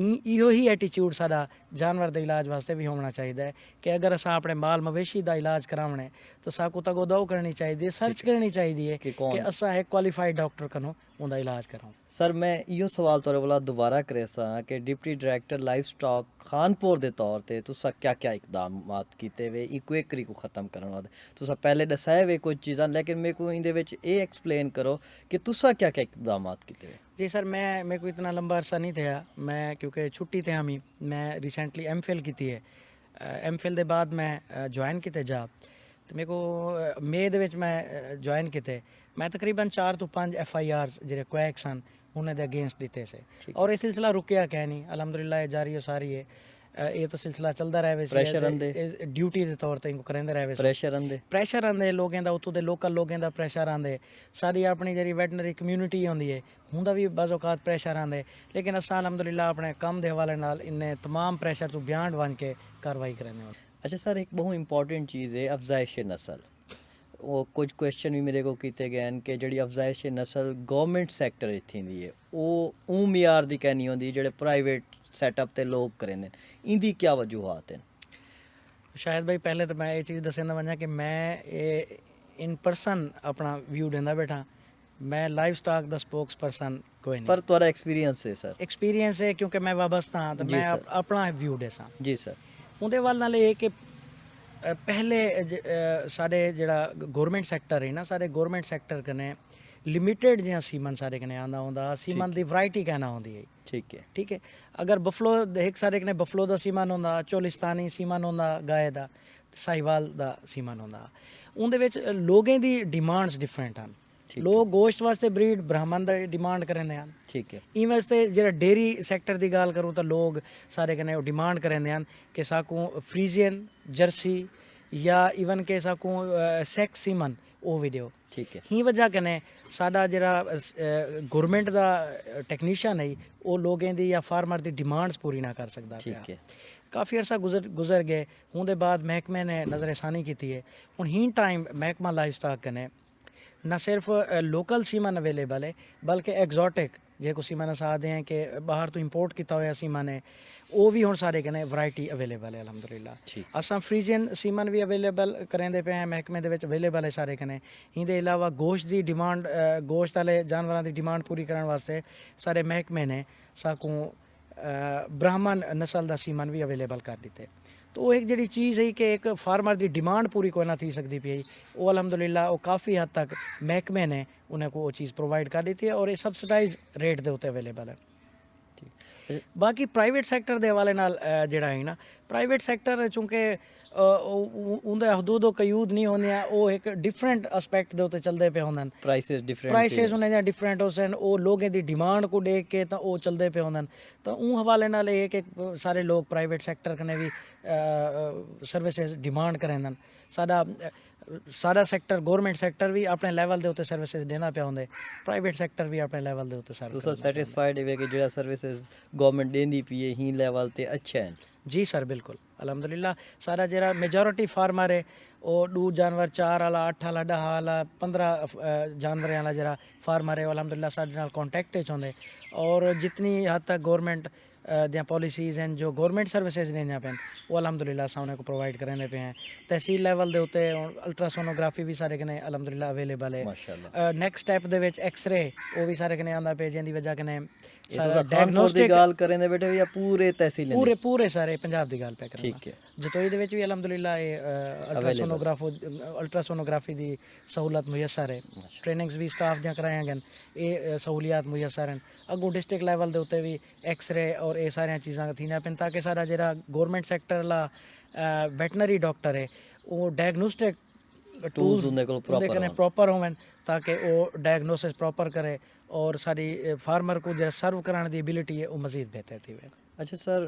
ਇਹੋ ਹੀ ਐਟੀਟਿਊਡ ਸਾਡਾ ਜਾਨਵਰ ਦੇ ਇਲਾਜ ਵਾਸਤੇ ਵੀ ਹੋਣਾ ਚਾਹੀਦਾ ਹੈ ਕਿ ਅਗਰ ਅਸਾਂ ਆਪਣੇ ਮਾਲ ਮਵੇਸ਼ੀ ਦਾ ਇਲਾਜ ਕਰਾਉਣੇ ਤਾਂ ਸਾਕੂ ਤੱਕ ਉਹ ਕਰਨੀ ਚਾਹੀਦੀ ਹੈ ਸਰਚ ਕਰਨੀ ਚਾਹੀਦੀ ਹੈ ਕਿ ਅਸਾਂ ਇੱਕ ਕੁਆਲੀਫਾਈਡ ਡਾਕਟਰ ਕਨੋਂ ਉਹਦਾ ਇਲਾਜ ਕਰਾਉਂ सर मैं इहो सवाल तुहाडे कोला दोबारा करे सां कि deputy director life stock Khanpur दे तौर ते तुसां क्या इकदामात कीते वे इक्वेकरी को ख़त्म करन वास्ते तुसां पहले दसाए वे कुछ चीज़ां लेकिन मेरे को इहदे विच ये एक्सप्लेन करो कि तुसां क्या इकदामात कीते वे जी सर मैं मेरे को इतना लंबा अरसा नहीं था मैं क्योंकि छुट्टी थे हमी मैं रिसेंटली MPhil की है ਐਮਫਿਲ ਦੇ ਬਾਅਦ ਮੈਂ ਜੁਆਇਨ ਕੀਤੇ ਜਾ ਤੇ ਮੇਰੇ ਕੋ ਮਈ ਦੇ ਵਿੱਚ ਮੈਂ ਜੁਆਇਨ ਕੀਤੇ ਮੈਂ ਤਕਰੀਬਨ 4 ਤੋਂ 5 FIRs ਜਿਹੜੇ ਕੁਐਕ ਸਨ ਉਹਨਾਂ ਦੇ ਅਗੇਂਸਟ ਦਿੱਤੇ ਸੇ ਔਰ ਇਹ ਸਿਲਸਿਲਾ ਰੁਕਿਆ ਕਹਿ ਨਹੀਂ ਅਲਹਮਦੁਲਿਲਾ ਇਹ ਜਾਰੀ ਸਾਰੀ ਹੈ ਇਹ ਤਾਂ ਸਿਲਸਿਲਾ ਚੱਲਦਾ ਰਹੇ ਵੈਸੇ ਡਿਊਟੀ ਦੇ ਤੌਰ ਤੇ ਕਰਿੰਦੇ ਰਹੇ ਵੈਸੇ ਪ੍ਰੈਸ਼ਰ ਆਂਦੇ ਲੋਕਾਂ ਦਾ ਉੱਥੋਂ ਦੇ ਲੋਕਲ ਲੋਕਾਂ ਦਾ ਪ੍ਰੈਸ਼ਰ ਆਂਦੇ ਸਾਡੀ ਆਪਣੀ ਜਿਹੜੀ ਵੈਟਨਰੀ ਕਮਿਊਨਿਟੀ ਆਉਂਦੀ ਹੈ ਹੁੰਦਾ ਵੀ ਬਾਜ਼ ਔਕਾਤ ਪ੍ਰੈਸ਼ਰ ਆਂਦੇ ਲੇਕਿਨ ਅਸਾਂ ਅਲਹਮਦੁਲਿਲਾ ਆਪਣੇ ਕੰਮ ਦੇ ਹਵਾਲੇ ਨਾਲ ਇੰਨੇ तमाम ਪ੍ਰੈਸ਼ਰ ਤੋਂ ਬਿਆੰਡ ਬਣ ਕੇ ਕਾਰਵਾਈ ਕਰਨੇ ਹਾਂ। अच्छा सर एक बहुत इंपॉर्टेंट चीज़ है अफजाइश नस्ल वो कुछ क्वेश्चन भी मेरे को किए गए हैं कि जी अफजाइश नस्ल गवर्नमेंट सैक्टर थी है वो मियार की कहनी होंगी जो प्राइवेट सैटअप ते लोग करेंगे इंदी क्या वजूहत हैं? शायद भाई पहले तो मैं ये चीज़ दसना वजा कि मैं इन परसन अपना व्यू देंदा बैठा मैं लाइव स्टॉक का स्पोक्स परसन कोई नहीं पर थोड़ा एक्सपीरियंस है सर एक्सपीरियंस है क्योंकि मैं वाबस्ता हाँ तो मैं अपना व्यू देसा जी सर ਉਹਦੇ ਵੱਲ ਨਾਲ ਇਹ ਕਿ ਪਹਿਲੇ ਸਾਡੇ ਜਿਹੜਾ ਗਵਰਨਮੈਂਟ ਸੈਕਟਰ ਹੈ ਨਾ ਸਾਡੇ ਗਵਰਨਮੈਂਟ ਸੈਕਟਰ ਕਨੇ ਲਿਮਿਟਡ ਜਿਹਾ ਸੀਮਨ ਸਾਡੇ ਕਨੇ ਆਂਦਾ ਹੁੰਦਾ ਸੀਮਨ ਦੀ ਵੈਰਾਈਟੀ ਕਹਿਣਾ ਹੁੰਦੀ ਹੈ ਠੀਕ ਹੈ ਅਗਰ ਬਫਲੋ ਇੱਕ ਸਾਡੇ ਕਨੇ ਬਫਲੋ ਦਾ ਸੀਮਨ ਹੁੰਦਾ ਚੋਲਿਸਤਾਨੀ ਸੀਮਨ ਹੁੰਦਾ ਗਾਏ ਦਾ ਸਾਈਵਾਲ ਦਾ ਸੀਮਨ ਹੁੰਦਾ ਉਹਦੇ ਵਿੱਚ ਲੋਕਾਂ ਦੀ ਡਿਮਾਂਡਸ ਡਿਫਰੈਂਟ ਹਨ ਲੋਕ ਗੋਸ਼ਤ ਵਾਸਤੇ ਬਰੀਡ ਬ੍ਰਾਹਮਣ ਦੀ ਡਿਮਾਂਡ ਕਰਦੇ ਹਨ ਠੀਕ ਹੈ ਇਹ ਵਾਸਤੇ ਜਿਹੜਾ ਡੇਰੀ ਸੈਕਟਰ ਦੀ ਗੱਲ ਕरूँ ਤਾਂ ਲੋਕ ਸਾਰੇ ਕਨੇ ਡਿਮਾਂਡ ਕਰਦੇ ਹਨ ਕਿ ਸਾਕੂ ਫਰੀਜ਼ੀਅਨ ਜਰਸੀ ਜਾਂ ਇਵਨ ਕਿ ਸਾਕੂ ਸੈਕਸ ਸੀਮਨ ਉਹ ਵੀਡੀਓ ਠੀਕ ਹੈ ਹੀ ਵਜ੍ਹਾ ਕਨੇ ਸਾਡਾ ਜਿਹੜਾ ਗਵਰਨਮੈਂਟ ਦਾ ਟੈਕਨੀਸ਼ੀਅਨ ਹੈ ਉਹ ਲੋਕਾਂ ਦੀ ਜਾਂ ਫਾਰਮਰ ਦੀ ਡਿਮਾਂਡਸ ਪੂਰੀ ਨਾ ਕਰ ਸਕਦਾ ਠੀਕ ਹੈ ਕਾਫੀ ਅਰਸਾ ਗੁਜ਼ਰ ਗਏ ਉਹਦੇ ਬਾਅਦ ਮਹਿਕਮੇ ਨੇ ਨਜ਼ਰਸਾਨੀ ਕੀਤੀ ਹੈ ਹੁਣ ਹੀ ਟਾਈਮ ਮਹਿਕਮਾ ਲਾਈਵ ਸਟਾਕ ਕਨੇ ना सिर्फ लोकल सीमन अवेलेबल है बल्कि एग्जॉटिक जे को सीमन सादे हैं कि बाहर तो इंपोर्ट किया हुआ सीमन है वो भी हुण सारे कने वैरायटी अवेलेबल है अलहमदुलिल्ला असां फ्रीजियन सीमन भी अवेलेबल करेंदे पे हैं महकमे दे विच अवेलेबल है सारे कने इहदे अलावा गोश्त दी डिमांड गोश्त वाले जानवरां दी डिमांड पूरी करने वास्ते सारे महकमे ने साकू ब्राह्मण नस्ल दा सीमन भी अवेलेबल कर दिते तो वो एक जी चीज़ है कि एक फार्मर की डिमांड पूरी कोई ना थी सकती पी वो अलहमदुलिल्ला वो काफ़ी हद तक महकमे ने उन्हें को वो चीज़ प्रोवाइड कर दी थी और ये सबसिडाइज रेट के उत्ते अवेलेबल है। बाकी प्राइवेट सैक्टर के हवाले नाल जिहड़ा है ना प्राइवेट सैक्टर चूँकि उनके हदूदो कयूद नहीं होंदियां वो एक डिफरेंट एस्पैक्ट के उत्ते चलते पे होंदे प्राइसिस उन्हें डिफरेंट हो सन वो लोगों की डिमांड को देख के तो वो चलते पे होंदे तो उन हवाले नाल ये कि सारे लोग प्राइवेट सैक्टर कने भी सर्विसेज डिमांड करेंदे साडा सारा सैक्टर गवर्नमेंट सैक्टर भी अपने लैवल के उत्ते सर्विसेज देना पिया होंदे प्राइवेट सैक्टर भी अपने लैवल के उत्ते सर्विस तो सैटिस्फाइड है कि जो सर्विसेज गवर्नमेंट देंदी पी है ही लैवल ते अच्छा है? जी सर बिल्कुल अलहमदुलिल्ला सारा जरा मेजॉरिटी फार्मर है वो 2 जानवर 4 वाला 8 वाला 10 वाला 15 जानवर वाला जरा फार्मर है अलहमदुलिल्ला साडे नाल कॉन्टैक्ट होंदे और जितनी हद तक गवर्नमेंट दियाँ पॉलिसीज़ हैं जो गवर्नमेंट सर्विसेज देंदियां पैन वो अलहमदुलिल्ला असां उन्हें को प्रोवाइड करेंदे पे हैं तहसील लैवल के उत्ते अल्ट्रासोनोग्राफी भी सारे कने अलहमदुलिल्ला अवेलेबल है नैक्सट स्टैप दे विच एक्सरे वो भी सारे कने आंदा पे जिंदी वजह कने डायग्नोस्टिक गल करेंदे बेटे या पूरे तहसील पूरे सारे पंजाब दी गल पे करें ठीक है जतोई दे विच भी अलहमदुलिल्ला अल्ट्रासोनोग्राफी दी सहूलत मुयसर है ट्रेनिंग्स भी स्टाफ दियां कराया गन ये सहूलियात मुयसर हैं अगों डिस्ट्रिक्ट लैवल के उत्ते भी एक्सरे और ये सारिया चीज़ां थींदियां पिन ताकि सारा जिहड़ा गवर्नमेंट सैक्टर ला वैटनरी डॉक्टर है वो डायग्नोस्टिक टूल्स उनके कने प्रॉपर होवन ताकि वो डायग्नोसिस प्रॉपर करे और सारी फार्मर को जो सर्व कराने की एबिलिटी है वो मजीद बेहतर थी। अच्छा सर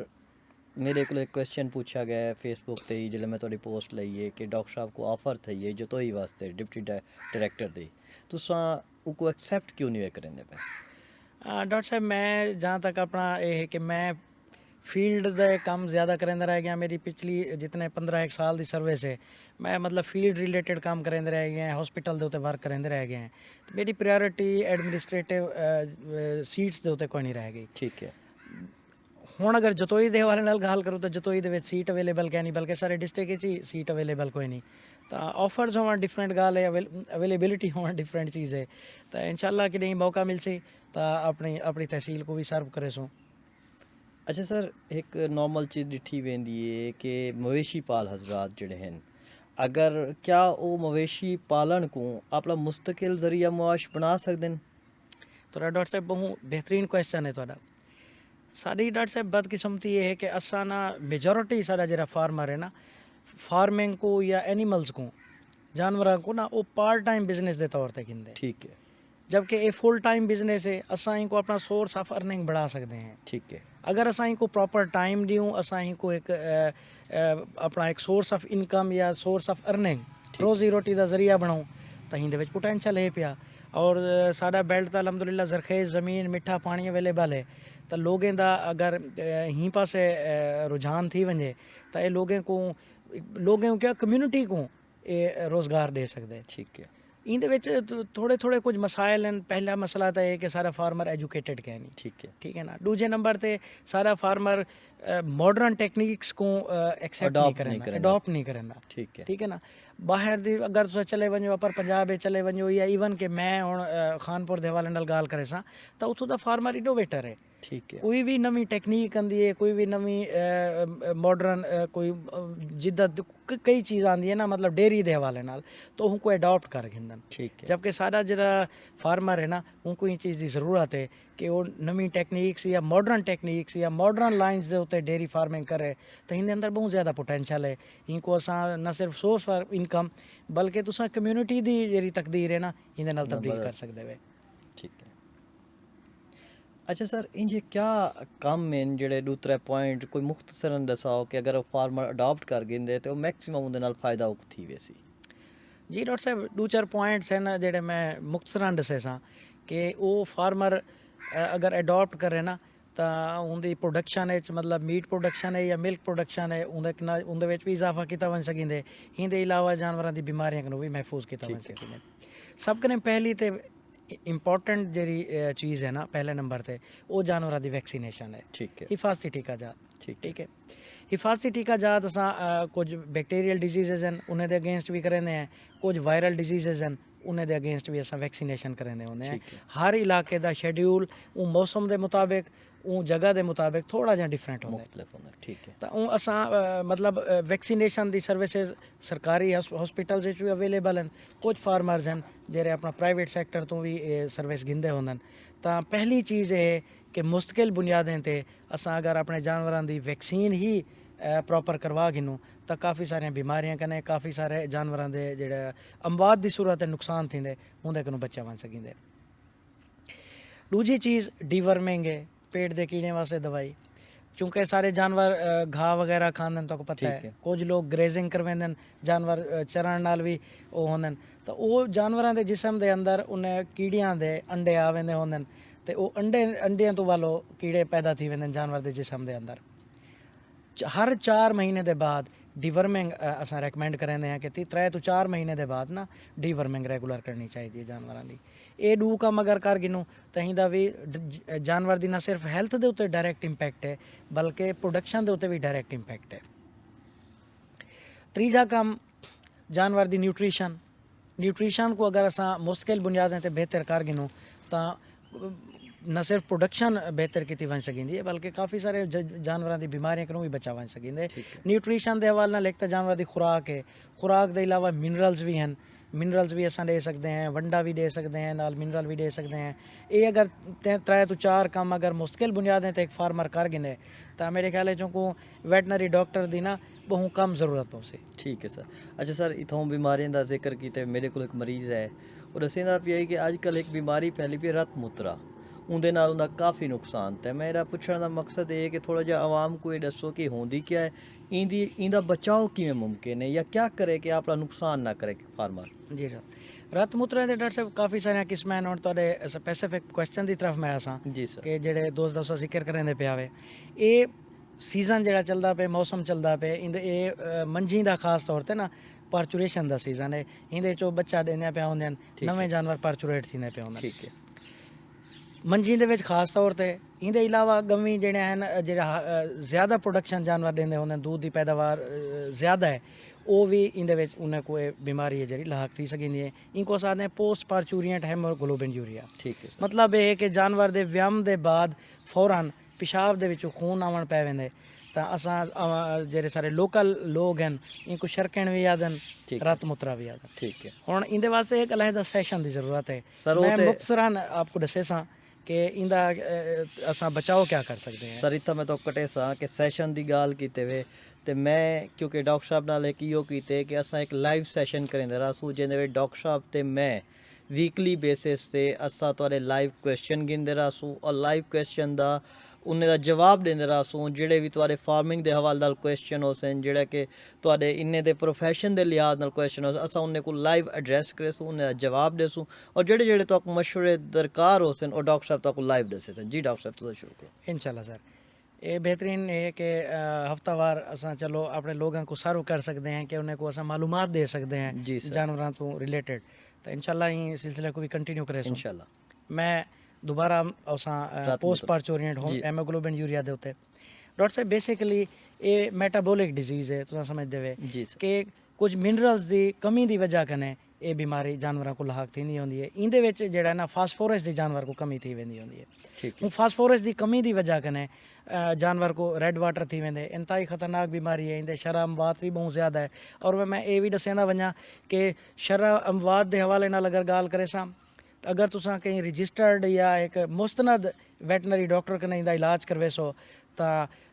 मेरे को एक क्वेश्चन पूछा गया है फेसबुक पे ही जिसले मैं थोड़ी पोस्ट लाई है कि डॉक्टर साहब को ऑफर थी है जो तो ही वास्ते डिप्टी डायरेक्टर दी तो उसको एक्सेप्ट क्यों नहीं करेंगे पे? डॉक्टर साहब मैं जहाँ तक अपना ये है कि मैं फील्ड दे काम ज़्यादा करेंदा रह गया मेरी पिछली जितने 15 साल की सर्विस है मैं मतलब फील्ड रिलेटेड काम करेंदे रह गए हैं हॉस्पिटल के उत्ते वर्क करेंदे रह गए हैं तो मेरी प्रायोरिटी एडमिनिस्ट्रेटिव सीट्स के उत्ते कोई नहीं रह गई ठीक है। हुण अगर जतोई दे हवाले नाल गल करूँ तो जतोई दे विच सीट अवेलेबल क्या नहीं बल्कि सारे डिस्ट्रिक्ट ही सीट अवेलेबल कोई नहीं तो ऑफर्स होना डिफरेंट गल है अवेलेबिलिटी होना डिफरेंट चीज़ है तो इंशाल्लाह कि नहीं मौका मिल सी तो अपनी तहसील को भी सर्व करे सो। अच्छा सर एक नॉर्मल चीज़ डिठी वेंदी है कि मवेशी पाल हजरात जिहड़े हैं अगर क्या वो मवेशी पालन को अपना मुस्तकिल जरिया मुआश बना सकते हैं? तो डॉक्टर साहब बहुत बेहतरीन क्वेश्चन है तुहाडा ਸਾਡੀ ਡਾਕਟਰ ਸਾਹਿਬ ਬਦਕਿਸਮਤੀ ਇਹ ਹੈ ਕਿ ਅਸਾਂ ਨਾ ਮੇਜੋਰਿਟੀ ਸਾਡਾ ਜਿਹੜਾ ਫਾਰਮਰ ਹੈ ਨਾ ਫਾਰਮਿੰਗ को या एनिमल्स को जानवरों को ना वो पार्ट टाइम बिजनेस के तौर पे गिनते हैं, ठीक है जबकि ये फुल टाइम बिजनेस है। असां इनको अपना सोर्स ऑफ अर्निंग बढ़ा सकते हैं ठीक है अगर असां इनको प्रॉपर टाइम ड्यूं, असां इनको एक अपना एक सोर्स ऑफ इनकम या सोर्स ऑफ अर्निंग रोजी रोटी का जरिया बनाऊं तो हिंदे विच पोटेंशियल है पिया। और साडा बेल्ट तो अलहमदुलिल्लाह जरखेज़ ज़मीन मिठा पानी अवेलेबल है, तो लोगों का अगर ही पासे रुझान थी वने तो ये लोगों क्या कम्यूनिटी को ये रोज़गार दे सकते। ठीक है इंदे विच थोड़े थोड़े कुछ मसाइल हैं। पहला मसला तो है कि सारा फार्मर एजुकेटेड है नहीं, ठीक है ना। दूजे नंबर ते सारा फार्मर मॉडर्न टेक्निक्स को एक्सेप्ट नहीं करेंदा, अडॉप्ट नहीं करेंदा, ठीक है ना। बाहर दी अगर तुस चले वञो अपर पंजाब चले वञो या इवन कि मैं हुण खानपुर दे हवाले नाल गाल करे सां तो उत्थों दा फार्मर इनोवेटर है, ठीक है। कोई भी नवी टेक्निक आंदी है, कोई भी नवी मॉडर्न कोई जिद्दत कई चीज़ आंदी है ना, मतलब डेयरी दे हवाले नाल तो उनको अडॉप्ट कर गिंदन, ठीक है। जबकि साडा जिहड़ा फार्मर है ना उनको ये चीज़ की ज़रूरत है कि वो नवी टेक्निक्स या मॉडर्न लाइन्स के उत्ते डेयरी फार्मिंग करे तो इनके अंदर बहुत ज़्यादा पोटेंशियल है। इनको असां न सिर्फ सोर्स फॉर इनकम बल्कि तुसां कम्यूनिटी की जी तकदीर है ना इहदे नाल तब्दील कर सकते वे, ठीक है। अच्छा सर इंजे क्या कम हैं जेह्ड़े 2-3 पॉइंट कोई मुख्तसरन दसाओ कि अगर फार्मर अडॉप्ट कर गिंदे तो मैक्सिमम उहदे नाल फायदा थी वैसी। जी डॉक्टर साहब 2-4 पॉइंट्स हैं ना जेह्ड़े मैं मुख्तसरन दसे सां कि वो फार्मर अगर अडॉप्ट करे ना तो उनकी प्रोडक्शन मतलब मीट प्रोडक्शन है या मिल्क प्रोडक्शन है उनके विच भी इजाफा किया वन सकेंदे। इहदे अलावा जानवरों की बीमारियों को भी महफूज किया वन सकेंदे। सब कने पहली तो इंपॉर्टेंट जी चीज़ है ना पहले नंबर पर वो जानवरों की वैक्सीनेशन है, ठीक है। हिफाजती टीका जात, ठीक है। हिफाजती टीका जात असां कुछ बैक्टीरियल डिजीज़ हैं उन्हें अगेंस्ट भी करेंदे हैं, कुछ वायरल डिजीज़ हैं उन्हें अगेंस्ट भी असां वैक्सीनेशन करेंदे होंदे हैं। हर इलाके का शेड्यूल वो मौसम के मुताबिक वो जगह के मुताबिक थोड़ा जिहा डिफरेंट होंदा है, ठीक है। तो असां मतलब वैक्सीनेशन की सर्विसेज सरकारी हॉस्पिटल्स भी अवेलेबल हैं, कुछ फार्मर्स हैं जेह्ड़े अपना प्राइवेट सैक्टर तो भी सर्विस गिंदे होंदे न। तो पहली चीज़ है कि मुस्तकिल बुनियादें ते असां अगर अपने जानवरों की वैक्सीन ही प्रॉपर करवा गिनूं तो काफ़ी सारियां बीमारियां कन्नै काफ़ी सारे जानवरों के जेह्ड़े अमवात की सूरत नुकसान थींदे उंदे कोलों बचा वन सकींदे। दूजी चीज़ डीवर्मिंग है, पेट के कीड़े वास्ते दवाई, क्योंकि सारे जानवर घाह वगैरह खांदे तो पता है। कुछ लोग ग्रेजिंग करवेंदे जानवर चरण नाल भी वो होंदे तो वो जानवरों के जिसम के अंदर उन्हें कीड़ियां दे अंडे आ वेंदे होंदे तो वो अंडियां तो वालों कीड़े पैदा थी वेंदे जानवर के जिसम के अंदर। हर 4 महीने के बाद डीवर्मिंग असां रेकमेंड करेंदे हैं कि 3 to 4 महीने के बाद ना डीवर्मिंग रेगुलर करनी चाहिए जानवरों की। ये 2 काम अगर कर गिनूं तो इंदा भी जानवर की ना सिर्फ हैल्थ के उत्ते डायरैक्ट इंपैक्ट है बल्कि प्रोडक्शन के उत्ते भी डायरैक्ट इंपैक्ट है। तीजा काम जानवर की न्यूट्रीशन को अगर असां मुश्किल बुनियादें ते बेहतर कर गिनूं तो न सिर्फ प्रोडक्शन बेहतर की वन सकेंदी है बल्कि काफ़ी सारे जानवरों की बीमारियों को भी बचा वन सकेंदे। न्यूट्रीशन के हवाले नाल एक तो जानवर की खुराक है, खुराक के अलावा मिनरल्स भी हैं, मिनरल्स भी असां दे सकते हैं, वंडा भी दे सकते हैं, नाल मिनरल भी दे सकते हैं। ये अगर 3 to 4 काम अगर मुश्किल बुनियादें ते एक फार्मर कर गिने तो मेरे ख्याल चो को वैटनरी डॉक्टर की ना बहुत कम ज़रूरत पौसे। ठीक है सर। अच्छा सर इतों बीमारियों का जिक्र किया, मेरे को एक मरीज़ है और दसेंदा पिया कि अजकल एक बीमारी फैली पई रत मूत्रा, उनके नाल उनका काफ़ी नुकसान। तो मेरा पूछने का मकसद ये कि थोड़ा जिहा आवाम को ये दसो कि होंदी क्या है, इंदा बचाव किवें मुमकिन है या क्या करे कि अपना नुकसान ना करे फार्मर। जी सर, रत मूत्रा के डॉक्टर साहब काफ़ी सारिया किस्मां हैं। हुण तुहाडे स्पैसिफिक क्वेश्चन की तरफ मैं आसां जी सर कि जेह्ड़े दोस्त दा जिक्र करेंदे पिया वे ये सीज़न जेह्ड़ा चलदा पे मौसम चलदा पे इंदे ये मंझी दा खास तौर ते ना परचुरेशन दा सीज़न है। इंदे चो बच्चा देंदे पिया होंदे नवें जानवर परचुरेट थींदे पे होंदे, ठीक है। मंझी दे विच खास तौर ते इंदे अलावा गमी जेह्ड़े हैं जेह्ड़ा ज़्यादा प्रोडक्शन जानवर देंदे होंदे दूध की पैदावार ज़्यादा है वो भी इंदे विच उन्हें कोई बीमारी है जी लाक थी सकेंदी है। इनको अस आखते हैं पोस्ट पार्चूरियंट हेमोग्लोबिन यूरिया, ठीक है। मतलब ये कि जानवर के व्यायाम के बाद फौरन पेशाब के विचों खून आवन पै वेंदे तो असां जेह्ड़े सारे लोकल लोग हैं इनको शरकण भी आदन रत मूत्रा भी आदन, ठीक है। हुण इंदे वास्ते एक अलहदा सैशन की ज़रूरत है। मैं मुख्तसरन आपको दसे सां ਕਿ ਇਹਦਾ ਅਸਾਂ ਬਚਾਓ ਕਿਆ ਕਰ ਸਕਦੇ ਹਾਂ। ਸਰ ਇੱਥੇ ਮੈਂ ਤਾਂ ਕਟੇ ਸਾਂ ਕਿ ਸੈਸ਼ਨ ਦੀ ਗੱਲ ਕੀਤੇ ਵੇ ਤੇ ਮੈਂ ਕਿਉਂਕਿ ਡਾਕਟਰ ਸਾਹਿਬ ਨਾਲ ਇੱਕ ਇਹੋ ਕੀਤੇ ਕਿ ਅਸਾਂ ਇੱਕ ਲਾਈਵ ਸੈਸ਼ਨ ਕਰਿੰਦੇ ਰਾਸੂ ਜਿਹਦੇ ਵਿੱਚ ਡਾਕਟਰ ਸਾਹਿਬ ਤੇ ਮੈਂ ਵੀਕਲੀ ਬੇਸਿਸ ਤੇ ਅਸਾਂ ਤੁਹਾਡੇ ਲਾਈਵ ਕੁਐਸਚਨ ਗਿੰਦੇ ਰਾਸੂ ਔਰ ਲਾਈਵ ਕੁਐਸਚਨ ਦਾ ਉਹਨੇ ਦਾ ਜਵਾਬ ਦਿੰਦੇ ਰਾਸੂ ਜਿਹੜੇ ਵੀ ਤੁਹਾਡੇ ਫਾਰਮਿੰਗ ਦੇ ਹਵਾਲੇ ਨਾਲ ਕੁਐਸਚਨ ਹੋ ਸਨ ਜਿਹੜਾ ਕਿ ਤੁਹਾਡੇ ਇੰਨੇ ਦੇ ਪ੍ਰੋਫੈਸ਼ਨ ਦੇ ਲਿਹਾਜ਼ ਨਾਲ ਕੁਐਸਚਨ ਹੋ ਅਸਾਂ ਉਹਨੇ ਕੋਲ ਲਾਈਵ ਐਡਰੈਸ ਕरेसू ਉਹਨੇ ਦਾ ਜਵਾਬ ਦੇਸੂ ਔਰ ਜਿਹੜੇ ਜਿਹੜੇ ਤੁਹਾਨੂੰ ਮਸ਼ਵਰੇ ਦਰਕਾਰ ਹੋ ਸਨ ਉਹ ਡਾਕਟਰ ਸਾਹਿਬ ਤੁਹਾਨੂੰ ਲਾਈਵ ਦੱਸੇ ਸਨ। ਜੀ ਡਾਕਟਰ ਸਾਹਿਬ ਤੁਸੀਂ ਸ਼ੁਰੂ ਕਰੋ। इंशाल्लाह सर, ये बेहतरीन है कि हफ्तावार असां चलो अपने लोगों को सर्व कर सकते हैं कि उन्हें को असां मालूमात दे सकते हैं जी सर। जानवरों तो रिलेटेड। तो इंशाल्लाह ये सिलसिले को भी कंटिन्यू करें। इंशाल्लाह मैं दोबारा असां पोस्ट पार्च ओरिएंट हो जी। हेमोग्लोबिन यूरिया दे उत्ते डॉक्टर साहब बेसिकली ये मेटाबॉलिक डिजीज़ है तुम समझते वे जी सर। कि कुछ मिनरल्स की कमी की वजह कने ये बीमारी जानवरों को लाक थी होंगी है। इंदे विच जेड़ा ना फास्फोरस की जानवर को कमी थी वेंदी होंदी है। ठीक है। हूँ फास्फोरस की कमी की वजह कने जानवर को रेड वाटर थी वेंदे इंतहाई ख़तरनाक बीमारी है। इंदे शरह अमवात भी बहुत ज़्यादा है और मैं ये भी दसेंदा वञा कि शरह अमवात के हवाले नाल अगर गाल करे सां अगर तुसां कहीं रजिस्टर्ड या एक मुस्तनद वैटनरी डॉक्टर कने इंदा इलाज करवे सो तो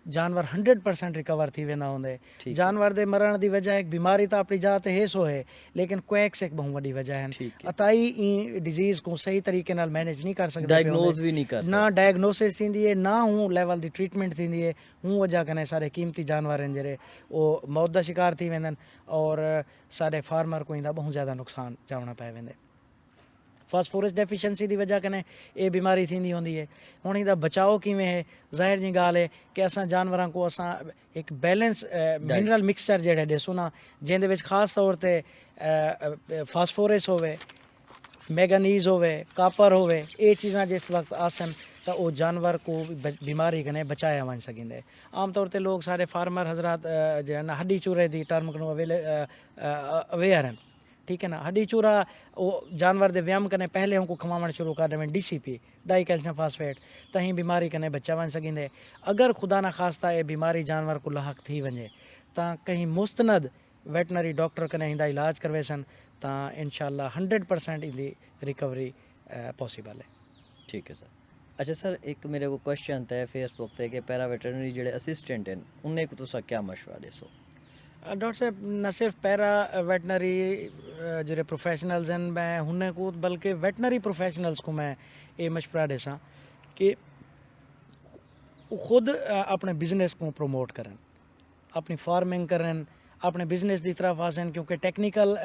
जानवर 100% रिकवर थी वेंदा होंदे। जानवर दे मरण दी वजह एक बीमारी तो अपनी जात है सो है लेकिन क्वैक्स एक बहुत बड़ी वजह है। अताई ई डिजीज़ को सही तरीके नाल मैनेज नहीं कर सकते, डायग्नोज भी नहीं कर ना डायग्नोसिस थींदी है ना हूँ लेवल दी ट्रीटमेंट थींदी है। हूँ वजह कने सारे कीमती जानवर हैं जेरे वो मौत दा शिकार थी वेंदन और सारे फार्मर को इंदा बहुत ज़्यादा नुकसान चावना पै वेंदे। फास्फोरस डेफिशिएंसी की वजह कने ये बीमारी थी होंदी है। हुण इहदा बचाव किवें है ज़ाहिर जी गाल है कि असां जानवरां को असां एक बैलेंस मिनरल मिक्सचर जेह्ड़े ॾिसो ना जिंदे विच खास तौर ते फास्फोरस होवे मैगनीज होवे कापर होवे ये चीज़ां जिस वक्त आसन तो वो जानवर को बीमारी कने बचाया वञ सकिंदे। आम तौर ते लोग सारे फार्मर हजरात जो ना हड्डी चूरे की टर्म को अवेयर हैं। ठीक है ना। हड्डी चूरा वो जानवर दे व्यायाम कने पहले उनको खवावण शुरू कर देवें DCP डाई कैल्शियम फास्फेट तहीं बीमारी कने बचा वञ सकिंदे। अगर खुदा ना खास्ता ये बीमारी जानवर को लाक थी वञे तो कहीं मुस्तनद वैटनरी डॉक्टर कने इंदा इलाज करवे सन तो इंशाल्लाह 100% इंदी रिकवरी पॉसिबल है। ठीक है सर। अच्छा सर एक मेरे को क्वेश्चन था फेसबुक पे कि पैरा वेटरनरी जेडे असिस्टेंट हैं उन्हें को तुसा क्या मशवरा देसो? डॉक्टर साहब न सिर्फ पैरा वेटनरी जो प्रोफेशनल्स हैं मैं उन्हें को बल्कि वेटनरी प्रोफेशनल्स को मैं ये मशवरा देसा कि खुद अपने बिजनेस को प्रमोट करें, अपनी फार्मिंग करें, अपने बिजनेस की तरफ आसन क्योंकि टेक्निकल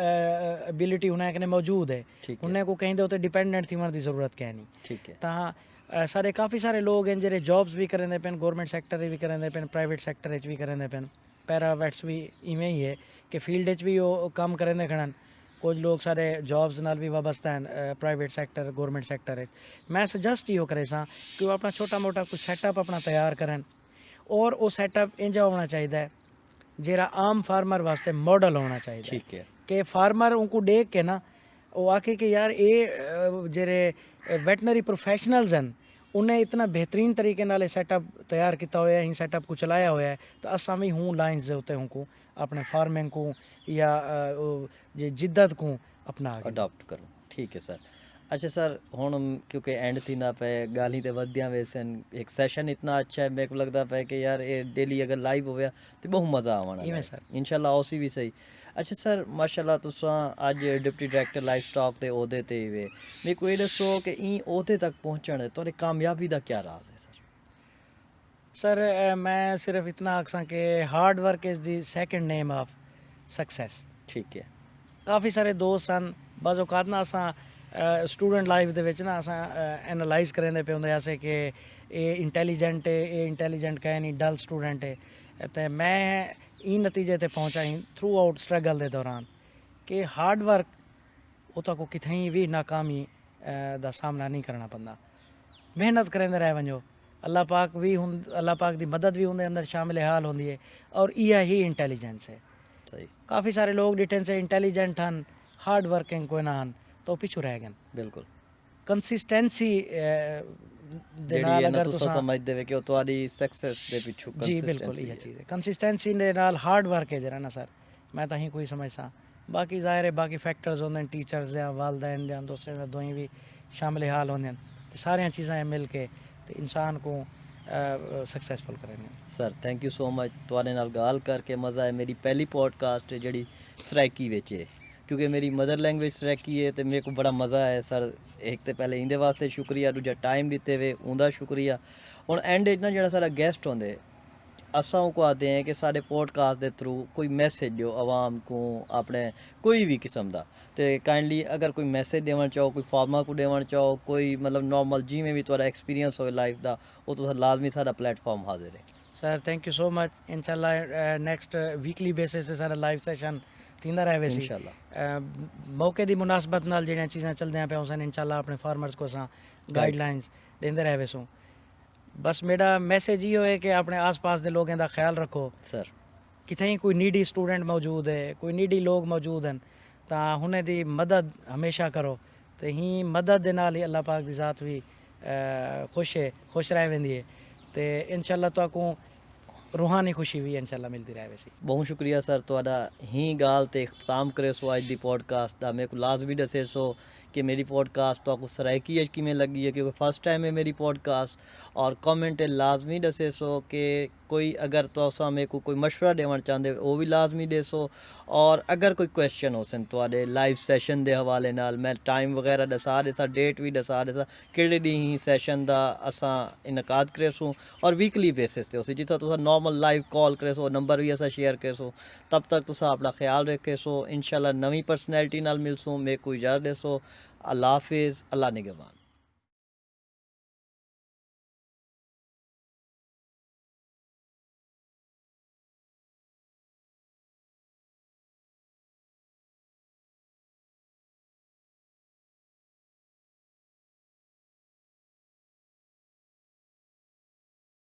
एबिलिटी उन्हें कने मौजूद है। उन्हें को कहीं दे डिपेंडेंट थी की जरूरत क्या नहीं। ठीक है। तो सारे काफ़ी सारे लोग हैं जेरे जॉब्स भी करेंदे पेन गवर्नमेंट सेक्टर भी करेंदे पेन प्राइवेट सेक्टर भी करेंदे पेन पैरा वैट्स भी इवें ही है कि फील्ड भी वो काम करेंदे खड़न। कुछ लोग सारे जॉब्स नाल भी वाबस्ता हैं प्राइवेट सेक्टर गवर्नमेंट सेक्टर। मैं सजेस्ट यो करे सा कि वो अपना छोटा मोटा कुछ सैटअप अपना तैयार करें और वो सैटअप इंजा होना चाहिए जेरा आम फार्मर वास्ते मॉडल होना चाहिए। ठीक है। कि फार्मर उनको देख के ना वो आखे कि यार ये जेरे वेटनरी प्रोफेशनल्स हैं उन्हें इतना बेहतरीन तरीके नाल सैटअप तैयार किया हुआ है, सैटअप को चलाया हुआ है तो असा भी हूँ लाइन्स दे उत्ते उनको अपने फार्मिंग को या जिद्दत को अपना अडॉप्ट करो। ठीक है सर। अच्छा सर हुण क्योंकि एंड थींदा पे गाली ते वधियां वेसन एक सेशन इतना अच्छा है मेरे को लगता पे कि यार ये डेली अगर लाइव हो गया तो बहुत मज़ा आना है सर इंशाल्लाह उसी भी सही। अच्छा सर माशाल्लाह तुसां अज डिप्टी डायरेक्टर लाइफ स्टॉक के ओहदे ते वे मेरे को ये दसो कि ई ओहदे तक पहुँचण तुहाडी कामयाबी का क्या राज है सर? सर मैं सिर्फ इतना आखसा कि hard work is the second name of success. ठीक है। काफ़ी सारे दोस्त सन बाज़ औकात ना असां स्टूडेंट लाइफ दे विच ना असां एनालाइज करेंदे पे होंदे असे कि ये इंटैलीजेंट है ये इंटैलीजेंट कहे नहीं डल स्टूडेंट है। तो मैं ई नतीजे ते पहुंचा ही थ्रू आउट स्ट्रगल दे दौरान कि हार्ड वर्क वो तो को कितें भी नाकामी दा सामना नहीं करना पड़ता। मेहनत करेंदे रह वञो अल्लाह पाक भी अल्लाह पाक दी मदद भी उनके अंदर शामिल हाल होंदी है और इहा ही इंटैलीजेंस है। सही। काफ़ी सारे लोग डिटेन से इंटैलीजेंट हैं हार्ड वर्किंग कोई ना हन तो पिछू रह गए। बिल्कुल। कंसिस्टेंसी दे नाल अगर तुसां समझदे वे कि ओ तुहाडी सक्सेस दे पिछू जी बिल्कुल ये चीज़ है कंसिस्टेंसी दे नाल हार्ड वर्क है जरा ना सर मैं तो ही कोई समझसा बाकी ज़ाहिर है बाकी फैक्टर्स होंदे टीचर्स या वालदैन या दोस्तें दोई भी शामिल हाल होंदे ਤੇ ਸਾਰੀਆਂ ਚੀਜ਼ਾਂ ਮਿਲ ਕੇ ਤੇ ਇਨਸਾਨ ਕੋ ਸਕਸੈਸਫੁਲ ਕਰਨੇ। Sir thank you so much, ਤੁਹਾਡੇ ਨਾਲ ਗੱਲ ਕਰਕੇ ਮਜ਼ਾ ਹੈ। ਮੇਰੀ ਪਹਿਲੀ ਪੋਡਕਾਸਟ ਜਿਹੜੀ ਸਰਾਇਕੀ ਵਿੱਚ ਹੈ, ਕਿਉਂਕਿ ਮੇਰੀ ਮਦਰ ਲੈਂਗੁਏਜ ਸਰਾਇਕੀ ਹੈ ਤੇ ਮੇਰੇ को बड़ा मज़ा है सर। एक तो पहले इंदे वास्ते शुक्रिया, दूजा टाइम दिते वे उनका शुक्रिया। हुण एंड ना जेह्ड़ा सारा गेस्ट होंदे असां को आते हैं कि साढ़े पॉडकास्ट के थ्रू कोई मैसेज दो आवाम को, अपने कोई भी किस्म का। तो काइंडली अगर कोई मैसेज देवन चाहो, कोई फार्मर को देवन चाहो, कोई मतलब नॉर्मल जिमें भी थोड़ा एक्सपीरियंस हो लाइफ का, वो तो लाजमी सारा प्लेटफॉर्म हाजिर है। Sir thank you so much. इंशाल्लाह नेक्स्ट वीकली बेसिस ते सारा लाइव सैशन थींदा रहे वैसी। इंशाल्लाह मौके दी मुनासबत नाल जेहड़ियां चीज़ां चलदियां पियां उसन इंशाल्लाह अपने फार्मर्स को असां गाइडलाइंस देंदे रहे वैसूं। बस मेरा मैसेज इहो है कि अपने आस पास के लोगों का ख्याल रखो। सर कितें कोई नीडी स्टूडेंट मौजूद है, कोई नीडी लोग मौजूद हैं, तो हुने दी मदद हमेशा करो। तो ही मदद दे नाल ही अल्लाह पाक दी ज़ात भी खुश रह वेंदी है। तो इंशाल्लाह तुहाकू रूहानी खुशी भी इंशाल्लाह मिलती रहे वैसी। बहुत शुक्रिया सर, तुहाडा ही गाल ते इख्तिताम करे सो अज दी पॉडकास्ट दा। मेरे को लाजमी दसे सो कि मेरी पॉडकास्ट तो सराइकी अज किमें लगी है, क्योंकि फर्स्ट टाइम है मेरी पॉडकास्ट। और कमेंट लाजमी दसे सो कि कोई अगर तुसा मेरे को कोई मशवरा देवन चाहते वो भी लाजमी दसो। और अगर कोई क्वेश्चन हो सन तुहाडे लाइव सैशन के हवाले नाल, मैं टाइम वगैरह दसा देसा, डेट भी दसा देसा किहड़े दी ही सैशन का असां इनकाद करेसूँ। और वीकली बेसिस ते उसी जितना तुसा नॉर्मल लाइव कॉल करे सो, नंबर भी असां शेयर करे सो। तब तक तुसा अपना ख्याल रखे सो। इंशाल्लाह नवी पर्सनैलिटी नाल मिलसूँ। मेरे को इजाज़त देसो। अल्लाह हाफिज़, अल्लाह निगहबान।